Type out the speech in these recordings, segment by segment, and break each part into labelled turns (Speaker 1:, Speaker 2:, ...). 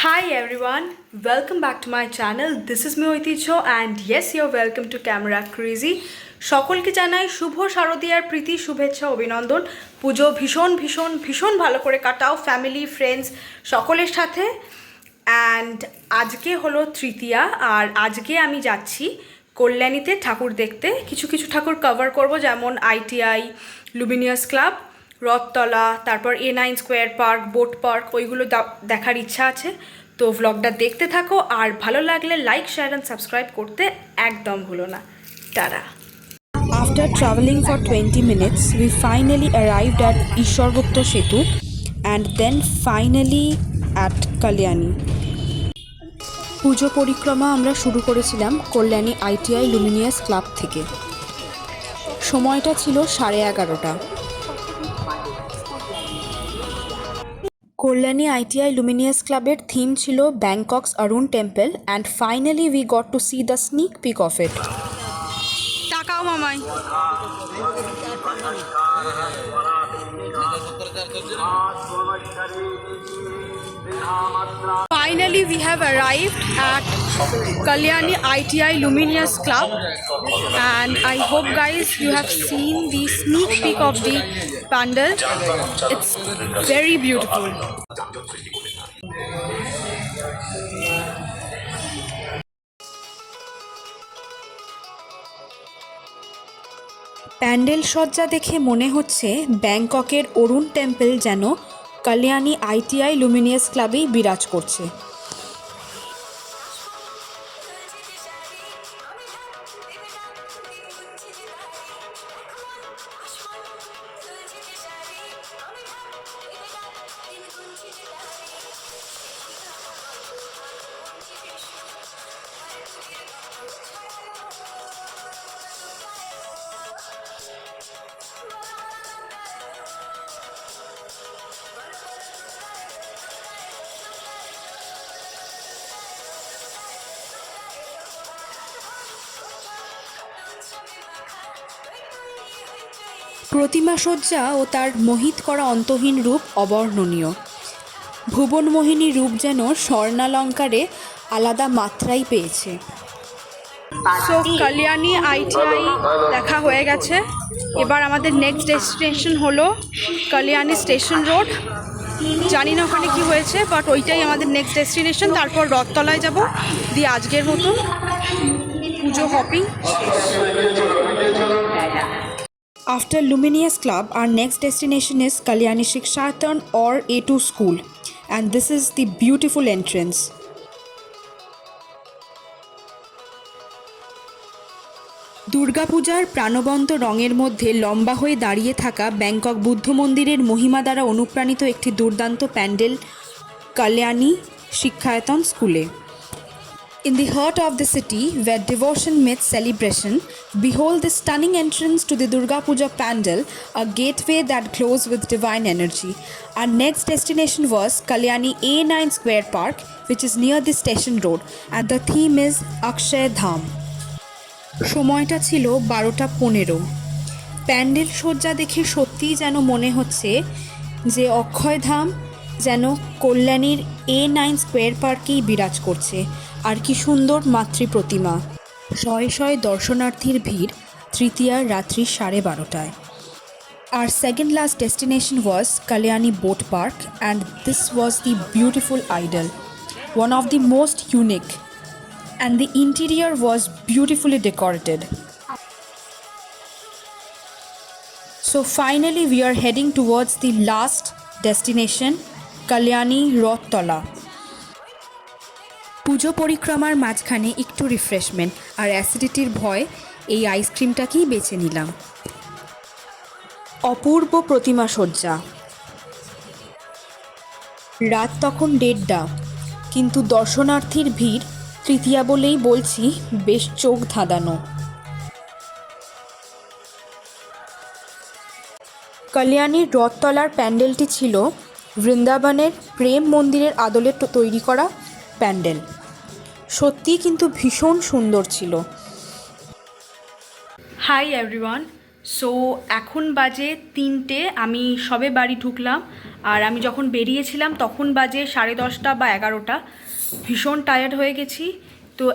Speaker 1: Hi everyone, welcome back to my channel. This is me ঐতিহ্য and yes, you're welcome to Camera Crazy. সকলকে জানাই শুভ শারদীয়ার প্রীতি শুভেচ্ছা অভিনন্দন। পুজো ভীষণ ভীষণ ভীষণ ভালো করে কাটাও ফ্যামিলি ফ্রেন্ডস সকলের সাথে। অ্যান্ড আজকে হলো তৃতীয়া আর আজকে আমি যাচ্ছি কল্যাণীতে ঠাকুর দেখতে। কিছু কিছু ঠাকুর কভার করব, যেমন আইটিআই, লুমিনিয়াস ক্লাব, রথতলা, তারপর A9 square park, boat park, ওইগুলো দেখার ইচ্ছা আছে। তো ভ্লগটা দেখতে থাকো আর ভালো লাগলে লাইক শেয়ার অ্যান্ড সাবস্ক্রাইব করতে একদম ভুলো না। Tata.
Speaker 2: After traveling for 20 minutes, we finally arrived at Ishwargupta Setu and then finally at Kalyani. পুজো পরিক্রমা আমরা শুরু করেছিলাম কল্যাণী আইটিআই লুমিনিয়াস ক্লাব থেকে। সময়টা ছিল 11:30। কল্যাণী আইটিআই লুমিনিয়াস ক্লাবের থিম ছিল Bangkok's Arun temple and finally we got to see the sneak peek of it.
Speaker 1: টাকাও মামাই। Finally, we have arrived at Kalyani ITI Luminous Club, and I hope guys you have seen the sneak peek of the pandal. It's very beautiful.
Speaker 2: Pandal সজ্জা দেখে মনে হচ্ছে ব্যাংককের অরুণ temple যেন Kalyani ITI Luminous ক্লাবেই বিরাজ করছে। প্রতিমা সজ্জা ও তার মোহিত করা অন্তহীন রূপ অবর্ণনীয়। ভুবনমোহিনী রূপ যেন স্বর্ণালঙ্কারে আলাদা মাত্রাই পেয়েছে।
Speaker 1: সো কল্যাণী আইটিআই দেখা হয়ে গেছে। এবার আমাদের নেক্সট ডেস্টিনেশন হলো কল্যাণী স্টেশন রোড। জানি না ওখানে কী হয়েছে, বাট ওইটাই আমাদের নেক্সট ডেস্টিনেশন। তারপর রথতলায় যাব, দিয়ে আজকের মতন পুজো hopping.
Speaker 2: After Luminous Club, our next destination is Kalyani Shikshaton or A2 School, and this is the beautiful entrance. দুর্গাপূজার প্রাণবন্ত রঙের মধ্যে লম্বা হয়ে দাঁড়িয়ে থাকা ব্যাংকক বুদ্ধ মন্দিরের মহিমা দ্বারা অনুপ্রাণিত একটি দুর্দান্ত প্যান্ডেল কল্যাণী শিক্ষায়তন স্কুলে। In the heart of the city, where devotion meets celebration, behold the stunning entrance to the Durga Puja pandal, a gateway that glows with divine energy. Our next destination was Kalyani A9 Square Park, which is near the station road, and the theme is Akshay Dham. সময়টা ছিল 12:15। প্যান্ডেল সজ্জা দেখে সত্যিই যেন মনে হচ্ছে যে অক্ষয়ধাম যেন কল্যাণীর A9 স্কোয়ার পার্কেই বিরাজ করছে। আর কি সুন্দর মাতৃ প্রতিমা। শয়ে শয়ে দর্শনার্থীর ভিড় তৃতীয়ার রাত্রি 12:30টায়। Our second last destination was Kalyani Boat Park, and this was the beautiful idol, one of the most unique, and the interior was beautifully decorated. So finally we are heading towards the last destination, Kalyani Rothtala. পুজো পরিক্রমার মাঝখানে একটু refreshment আর অ্যাসিডিটির ভয় এই আইসক্রিমটাকেই বেছে নিলাম। অপূর্ব প্রতিমা সজ্জা। রাত তখন 1:30, কিন্তু দর্শনার্থীর ভিড় তৃতীয়া বলেই বলছি বেশ চোখ ধাঁধানো। কল্যাণীর রথতলার প্যান্ডেলটি ছিল বৃন্দাবনের প্রেম মন্দিরের আদলে তৈরি করা প্যান্ডেল। সত্যিই কিন্তু ভীষণ সুন্দর ছিল।
Speaker 1: Hi everyone, সো এখন বাজে 3টে, আমি সবে বাড়ি ঢুকলাম। আর আমি যখন বেরিয়েছিলাম তখন বাজে 10:30 বা 11টা। ভীষণ টায়ার্ড হয়ে গেছি। তো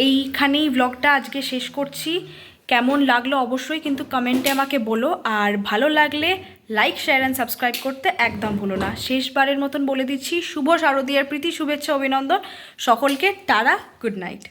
Speaker 1: এইখানেই ব্লগটা আজকে শেষ করছি। কেমন লাগলো অবশ্যই কিন্তু কমেন্টে আমাকে বলো, আর ভালো লাগলে লাইক, শেয়ার অ্যান্ড সাবস্ক্রাইব করতে একদম ভুলো না। শেষবারের মতন বলে দিচ্ছি, শুভ শারদীয়ার প্রীতি শুভেচ্ছা অভিনন্দন সকলকে। Tata, good night.